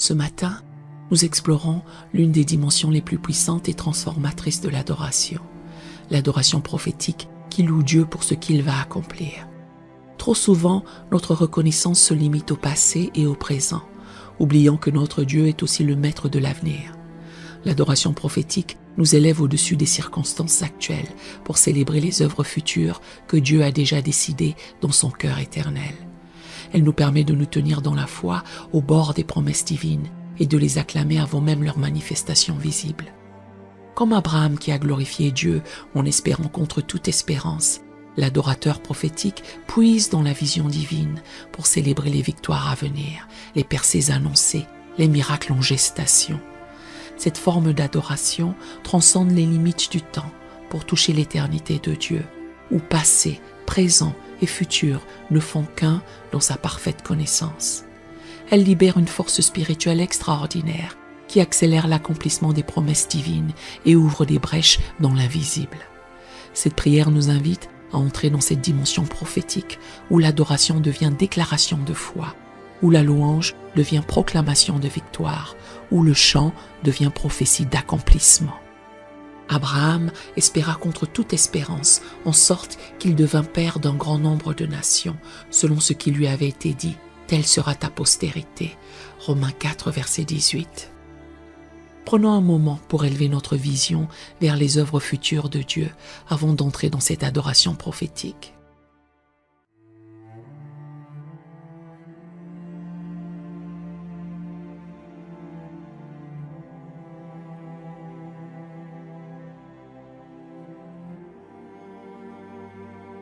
Ce matin, nous explorons l'une des dimensions les plus puissantes et transformatrices de l'adoration prophétique qui loue Dieu pour ce qu'il va accomplir. Trop souvent, notre reconnaissance se limite au passé et au présent, oubliant que notre Dieu est aussi le maître de l'avenir. L'adoration prophétique nous élève au-dessus des circonstances actuelles pour célébrer les œuvres futures que Dieu a déjà décidées dans son cœur éternel. Elle nous permet de nous tenir dans la foi au bord des promesses divines et de les acclamer avant même leur manifestation visible. Comme Abraham qui a glorifié Dieu en espérant contre toute espérance, l'adorateur prophétique puise dans la vision divine pour célébrer les victoires à venir, les percées annoncées, les miracles en gestation. Cette forme d'adoration transcende les limites du temps pour toucher l'éternité de Dieu, où passé, présent et futur ne font qu'un dans sa parfaite connaissance. Elle libère une force spirituelle extraordinaire qui accélère l'accomplissement des promesses divines et ouvre des brèches dans l'invisible. Cette prière nous invite à entrer dans cette dimension prophétique où l'adoration devient déclaration de foi, où la louange devient proclamation de victoire, où le chant devient prophétie d'accomplissement. Abraham espéra contre toute espérance, en sorte qu'il devint père d'un grand nombre de nations, selon ce qui lui avait été dit, telle sera ta postérité. Romains 4, verset 18. Prenons un moment pour élever notre vision vers les œuvres futures de Dieu avant d'entrer dans cette adoration prophétique.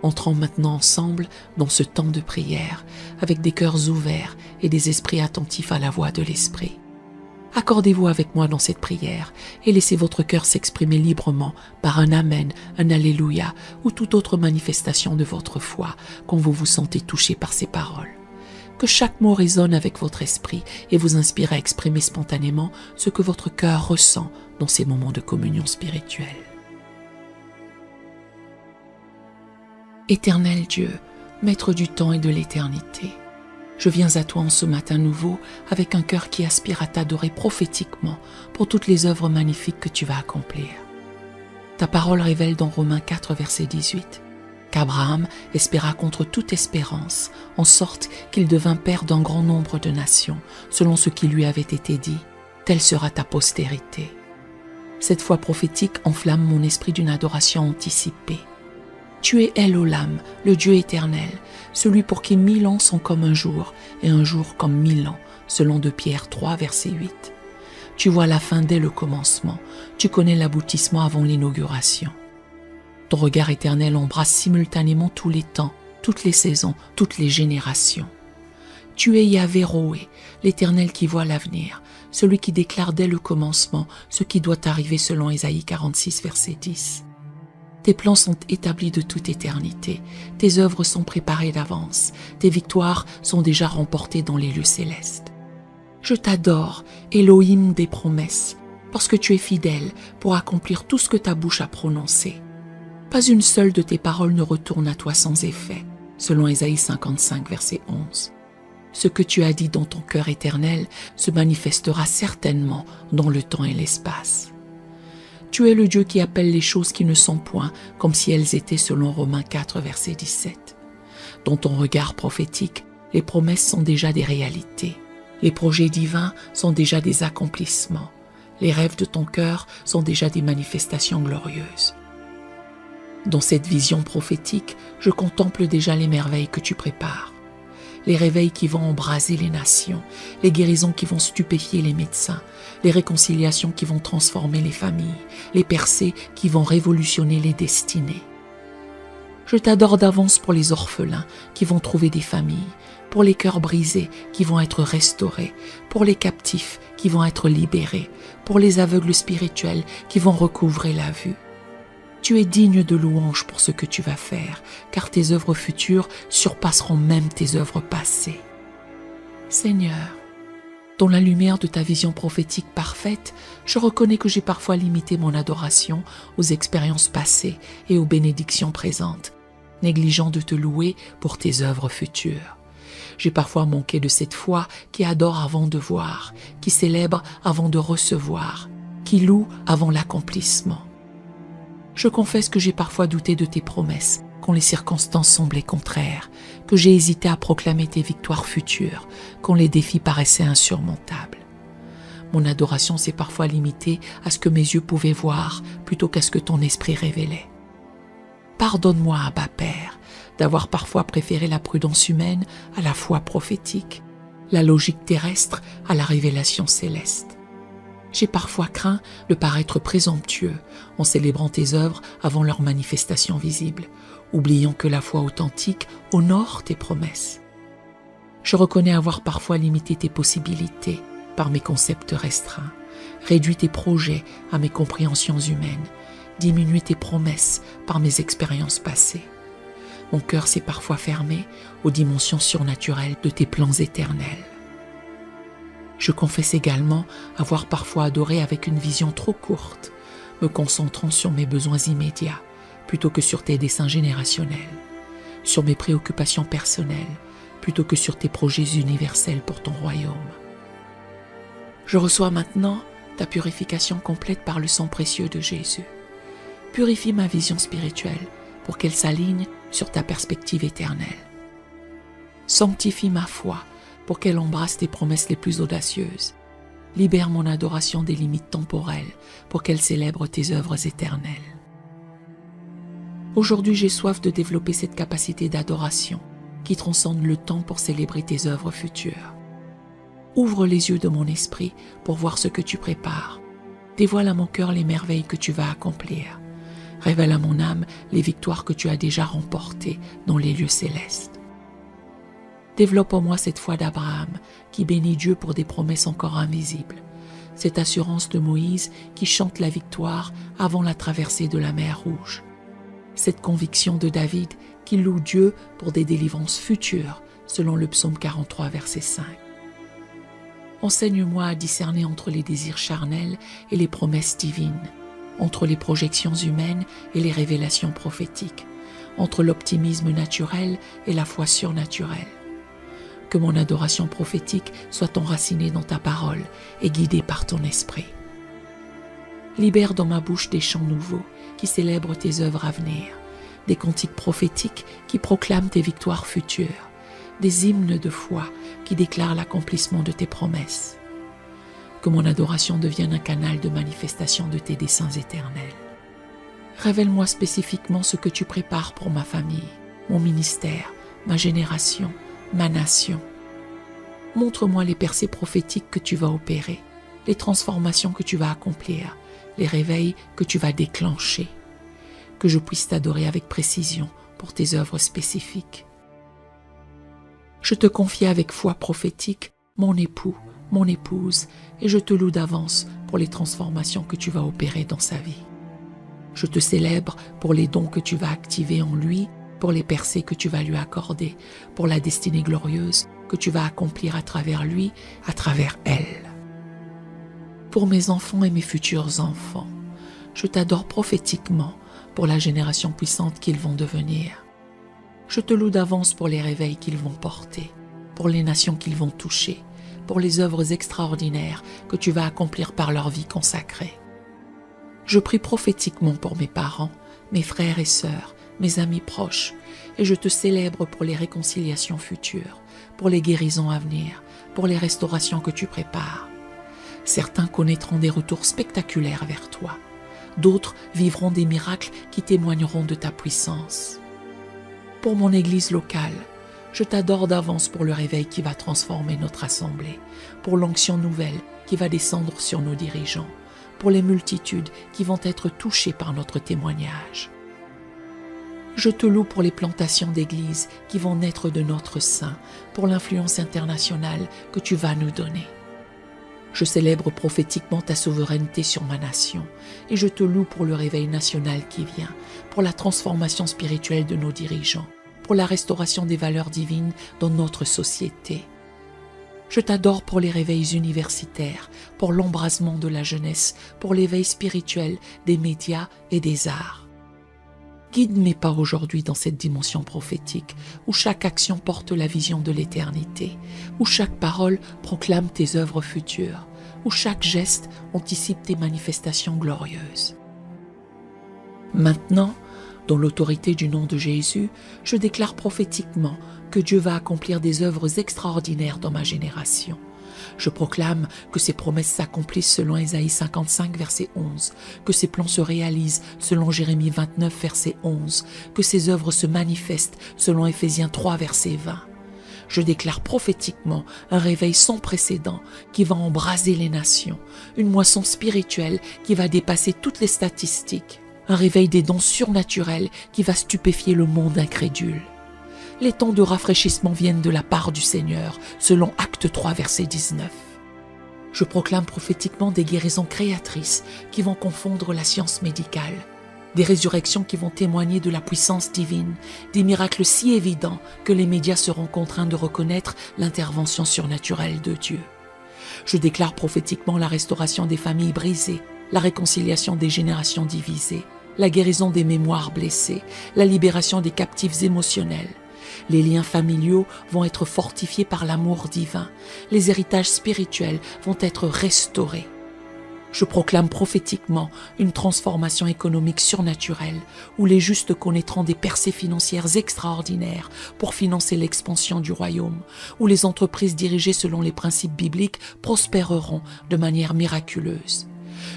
Entrons maintenant ensemble dans ce temps de prière avec des cœurs ouverts et des esprits attentifs à la voix de l'Esprit. Accordez-vous avec moi dans cette prière et laissez votre cœur s'exprimer librement par un Amen, un Alléluia ou toute autre manifestation de votre foi quand vous vous sentez touché par ces paroles. Que chaque mot résonne avec votre esprit et vous inspire à exprimer spontanément ce que votre cœur ressent dans ces moments de communion spirituelle. Éternel Dieu, Maître du temps et de l'éternité, je viens à toi en ce matin nouveau avec un cœur qui aspire à t'adorer prophétiquement pour toutes les œuvres magnifiques que tu vas accomplir. Ta parole révèle dans Romains 4, verset 18, qu'Abraham espéra contre toute espérance, en sorte qu'il devint père d'un grand nombre de nations, selon ce qui lui avait été dit, telle sera ta postérité. Cette foi prophétique enflamme mon esprit d'une adoration anticipée. Tu es El Olam, le Dieu éternel, celui pour qui 1000 ans sont comme un jour et un jour comme 1000 ans, selon 2 Pierre 3, verset 8. Tu vois la fin dès le commencement, tu connais l'aboutissement avant l'inauguration. Ton regard éternel embrasse simultanément tous les temps, toutes les saisons, toutes les générations. Tu es Yahvé Roé, l'Éternel qui voit l'avenir, celui qui déclare dès le commencement ce qui doit arriver selon Ésaïe 46, verset 10. Tes plans sont établis de toute éternité, tes œuvres sont préparées d'avance, tes victoires sont déjà remportées dans les lieux célestes. Je t'adore, Elohim des promesses, parce que tu es fidèle pour accomplir tout ce que ta bouche a prononcé. Pas une seule de tes paroles ne retourne à toi sans effet, selon Ésaïe 55, verset 11. Ce que tu as dit dans ton cœur éternel se manifestera certainement dans le temps et l'espace. Tu es le Dieu qui appelle les choses qui ne sont point comme si elles étaient selon Romains 4, verset 17. Dans ton regard prophétique, les promesses sont déjà des réalités. Les projets divins sont déjà des accomplissements. Les rêves de ton cœur sont déjà des manifestations glorieuses. Dans cette vision prophétique, je contemple déjà les merveilles que tu prépares. Les réveils qui vont embraser les nations, les guérisons qui vont stupéfier les médecins, les réconciliations qui vont transformer les familles, les percées qui vont révolutionner les destinées. Je t'adore d'avance pour les orphelins qui vont trouver des familles, pour les cœurs brisés qui vont être restaurés, pour les captifs qui vont être libérés, pour les aveugles spirituels qui vont recouvrer la vue. Tu es digne de louange pour ce que tu vas faire, car tes œuvres futures surpasseront même tes œuvres passées. Seigneur, dans la lumière de ta vision prophétique parfaite, je reconnais que j'ai parfois limité mon adoration aux expériences passées et aux bénédictions présentes, négligeant de te louer pour tes œuvres futures. J'ai parfois manqué de cette foi qui adore avant de voir, qui célèbre avant de recevoir, qui loue avant l'accomplissement. Je confesse que j'ai parfois douté de tes promesses, quand les circonstances semblaient contraires, que j'ai hésité à proclamer tes victoires futures, quand les défis paraissaient insurmontables. Mon adoration s'est parfois limitée à ce que mes yeux pouvaient voir, plutôt qu'à ce que ton esprit révélait. Pardonne-moi, Abba Père, d'avoir parfois préféré la prudence humaine à la foi prophétique, la logique terrestre à la révélation céleste. J'ai parfois craint de paraître présomptueux en célébrant tes œuvres avant leur manifestation visible, oubliant que la foi authentique honore tes promesses. Je reconnais avoir parfois limité tes possibilités par mes concepts restreints, réduit tes projets à mes compréhensions humaines, diminué tes promesses par mes expériences passées. Mon cœur s'est parfois fermé aux dimensions surnaturelles de tes plans éternels. Je confesse également avoir parfois adoré avec une vision trop courte, me concentrant sur mes besoins immédiats plutôt que sur tes desseins générationnels, sur mes préoccupations personnelles plutôt que sur tes projets universels pour ton royaume. Je reçois maintenant ta purification complète par le sang précieux de Jésus. Purifie ma vision spirituelle pour qu'elle s'aligne sur ta perspective éternelle. Sanctifie ma foi pour qu'elle embrasse tes promesses les plus audacieuses. Libère mon adoration des limites temporelles pour qu'elle célèbre tes œuvres éternelles. Aujourd'hui, j'ai soif de développer cette capacité d'adoration qui transcende le temps pour célébrer tes œuvres futures. Ouvre les yeux de mon esprit pour voir ce que tu prépares. Dévoile à mon cœur les merveilles que tu vas accomplir. Révèle à mon âme les victoires que tu as déjà remportées dans les lieux célestes. Développe en moi cette foi d'Abraham qui bénit Dieu pour des promesses encore invisibles, cette assurance de Moïse qui chante la victoire avant la traversée de la mer Rouge, cette conviction de David qui loue Dieu pour des délivrances futures selon le psaume 43, verset 5. Enseigne-moi à discerner entre les désirs charnels et les promesses divines, entre les projections humaines et les révélations prophétiques, entre l'optimisme naturel et la foi surnaturelle. Que mon adoration prophétique soit enracinée dans ta parole et guidée par ton esprit. Libère dans ma bouche des chants nouveaux qui célèbrent tes œuvres à venir, des cantiques prophétiques qui proclament tes victoires futures, des hymnes de foi qui déclarent l'accomplissement de tes promesses. Que mon adoration devienne un canal de manifestation de tes desseins éternels. Révèle-moi spécifiquement ce que tu prépares pour ma famille, mon ministère, ma génération, ma nation. Montre-moi les percées prophétiques que tu vas opérer, les transformations que tu vas accomplir, les réveils que tu vas déclencher. Que je puisse t'adorer avec précision pour tes œuvres spécifiques. Je te confie avec foi prophétique mon époux, mon épouse, et je te loue d'avance pour les transformations que tu vas opérer dans sa vie. Je te célèbre pour les dons que tu vas activer en lui, pour les percées que tu vas lui accorder, pour la destinée glorieuse que tu vas accomplir à travers lui, à travers elle. Pour mes enfants et mes futurs enfants, je t'adore prophétiquement pour la génération puissante qu'ils vont devenir. Je te loue d'avance pour les réveils qu'ils vont porter, pour les nations qu'ils vont toucher, pour les œuvres extraordinaires que tu vas accomplir par leur vie consacrée. Je prie prophétiquement pour mes parents, mes frères et sœurs, mes amis proches, et je te célèbre pour les réconciliations futures, pour les guérisons à venir, pour les restaurations que tu prépares. Certains connaîtront des retours spectaculaires vers toi, d'autres vivront des miracles qui témoigneront de ta puissance. Pour mon Église locale, je t'adore d'avance pour le réveil qui va transformer notre assemblée, pour l'onction nouvelle qui va descendre sur nos dirigeants, pour les multitudes qui vont être touchées par notre témoignage. Je te loue pour les plantations d'églises qui vont naître de notre sein, pour l'influence internationale que tu vas nous donner. Je célèbre prophétiquement ta souveraineté sur ma nation et je te loue pour le réveil national qui vient, pour la transformation spirituelle de nos dirigeants, pour la restauration des valeurs divines dans notre société. Je t'adore pour les réveils universitaires, pour l'embrasement de la jeunesse, pour l'éveil spirituel des médias et des arts. Guide mes pas aujourd'hui dans cette dimension prophétique, où chaque action porte la vision de l'éternité, où chaque parole proclame tes œuvres futures, où chaque geste anticipe tes manifestations glorieuses. Maintenant, dans l'autorité du nom de Jésus, je déclare prophétiquement que Dieu va accomplir des œuvres extraordinaires dans ma génération. Je proclame que ses promesses s'accomplissent selon Ésaïe 55, verset 11, que ses plans se réalisent selon Jérémie 29, verset 11, que ses œuvres se manifestent selon Éphésiens 3, verset 20. Je déclare prophétiquement un réveil sans précédent qui va embraser les nations, une moisson spirituelle qui va dépasser toutes les statistiques, un réveil des dons surnaturels qui va stupéfier le monde incrédule. Les temps de rafraîchissement viennent de la part du Seigneur, selon Acte 3, verset 19. Je proclame prophétiquement des guérisons créatrices qui vont confondre la science médicale, des résurrections qui vont témoigner de la puissance divine, des miracles si évidents que les médias seront contraints de reconnaître l'intervention surnaturelle de Dieu. Je déclare prophétiquement la restauration des familles brisées, la réconciliation des générations divisées, la guérison des mémoires blessées, la libération des captifs émotionnels. Les liens familiaux vont être fortifiés par l'amour divin. Les héritages spirituels vont être restaurés. Je proclame prophétiquement une transformation économique surnaturelle où les justes connaîtront des percées financières extraordinaires pour financer l'expansion du royaume, où les entreprises dirigées selon les principes bibliques prospéreront de manière miraculeuse.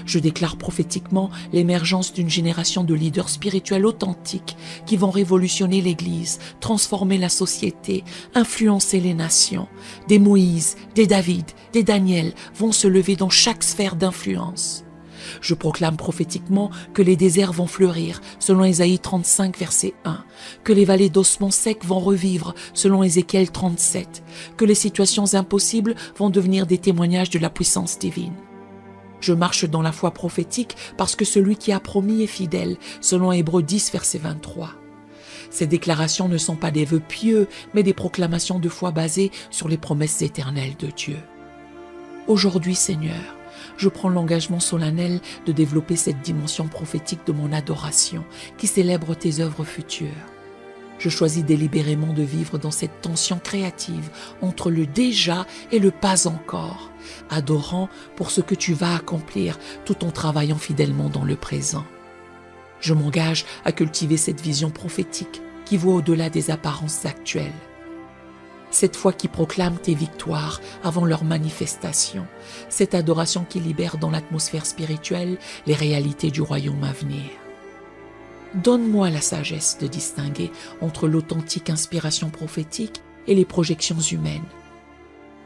Je déclare prophétiquement l'émergence d'une génération de leaders spirituels authentiques qui vont révolutionner l'Église, transformer la société, influencer les nations. Des Moïse, des David, des Daniel vont se lever dans chaque sphère d'influence. Je proclame prophétiquement que les déserts vont fleurir, selon Ésaïe 35, verset 1, que les vallées d'ossements secs vont revivre, selon Ézéchiel 37, que les situations impossibles vont devenir des témoignages de la puissance divine. Je marche dans la foi prophétique parce que celui qui a promis est fidèle, selon Hébreux 10, verset 23. Ces déclarations ne sont pas des vœux pieux, mais des proclamations de foi basées sur les promesses éternelles de Dieu. Aujourd'hui, Seigneur, je prends l'engagement solennel de développer cette dimension prophétique de mon adoration qui célèbre tes œuvres futures. Je choisis délibérément de vivre dans cette tension créative entre le déjà et le pas encore, adorant pour ce que tu vas accomplir tout en travaillant fidèlement dans le présent. Je m'engage à cultiver cette vision prophétique qui voit au-delà des apparences actuelles. Cette foi qui proclame tes victoires avant leur manifestation, cette adoration qui libère dans l'atmosphère spirituelle les réalités du royaume à venir. Donne-moi la sagesse de distinguer entre l'authentique inspiration prophétique et les projections humaines,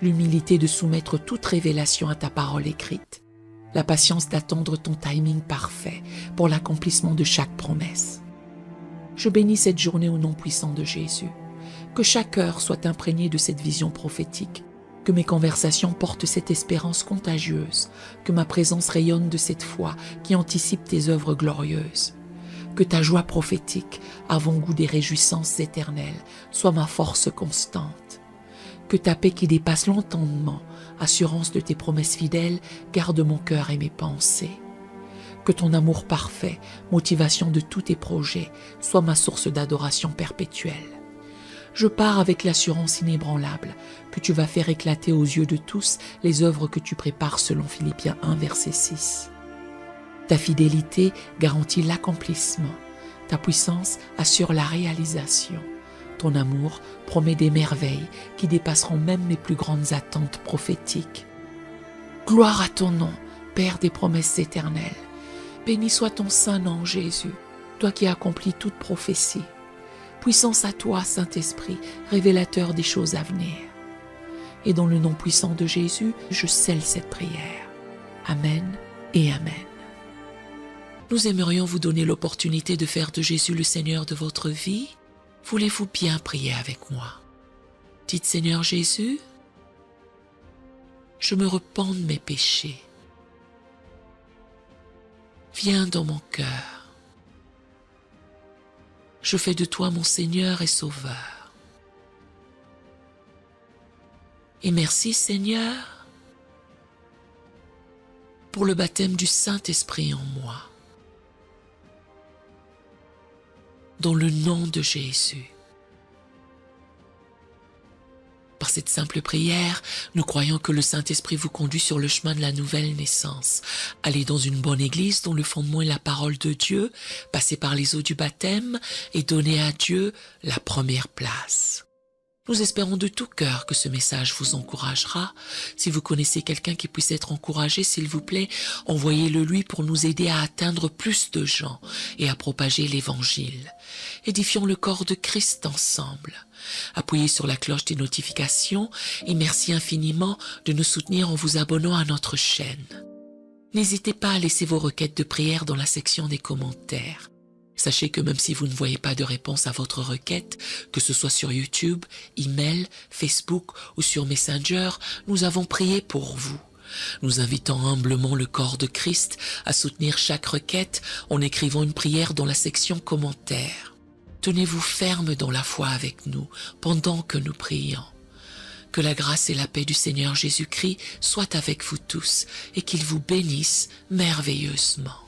l'humilité de soumettre toute révélation à ta parole écrite, la patience d'attendre ton timing parfait pour l'accomplissement de chaque promesse. Je bénis cette journée au nom puissant de Jésus. Que chaque heure soit imprégnée de cette vision prophétique, que mes conversations portent cette espérance contagieuse, que ma présence rayonne de cette foi qui anticipe tes œuvres glorieuses. Que ta joie prophétique, avant-goût des réjouissances éternelles, soit ma force constante. Que ta paix qui dépasse l'entendement, assurance de tes promesses fidèles, garde mon cœur et mes pensées. Que ton amour parfait, motivation de tous tes projets, soit ma source d'adoration perpétuelle. Je pars avec l'assurance inébranlable que tu vas faire éclater aux yeux de tous les œuvres que tu prépares selon Philippiens 1, verset 6. Ta fidélité garantit l'accomplissement. Ta puissance assure la réalisation. Ton amour promet des merveilles qui dépasseront même mes plus grandes attentes prophétiques. Gloire à ton nom, Père des promesses éternelles. Béni soit ton saint nom, Jésus, toi qui accomplis toute prophétie. Puissance à toi, Saint-Esprit, révélateur des choses à venir. Et dans le nom puissant de Jésus, je scelle cette prière. Amen et Amen. Nous aimerions vous donner l'opportunité de faire de Jésus le Seigneur de votre vie. Voulez-vous bien prier avec moi? Dites Seigneur Jésus, je me repens de mes péchés. Viens dans mon cœur. Je fais de toi mon Seigneur et Sauveur. Et merci Seigneur pour le baptême du Saint-Esprit en moi. dans le nom de Jésus. Par cette simple prière, nous croyons que le Saint-Esprit vous conduit sur le chemin de la nouvelle naissance. Allez dans une bonne église dont le fondement est la parole de Dieu, passez par les eaux du baptême et donnez à Dieu la première place. Nous espérons de tout cœur que ce message vous encouragera. Si vous connaissez quelqu'un qui puisse être encouragé, s'il vous plaît, envoyez-le lui pour nous aider à atteindre plus de gens et à propager l'Évangile. Édifions le corps de Christ ensemble. Appuyez sur la cloche des notifications et merci infiniment de nous soutenir en vous abonnant à notre chaîne. N'hésitez pas à laisser vos requêtes de prière dans la section des commentaires. Sachez que même si vous ne voyez pas de réponse à votre requête, que ce soit sur YouTube, email, Facebook ou sur Messenger, nous avons prié pour vous. Nous invitons humblement le corps de Christ à soutenir chaque requête en écrivant une prière dans la section commentaires. Tenez-vous ferme dans la foi avec nous pendant que nous prions. Que la grâce et la paix du Seigneur Jésus-Christ soient avec vous tous et qu'il vous bénisse merveilleusement.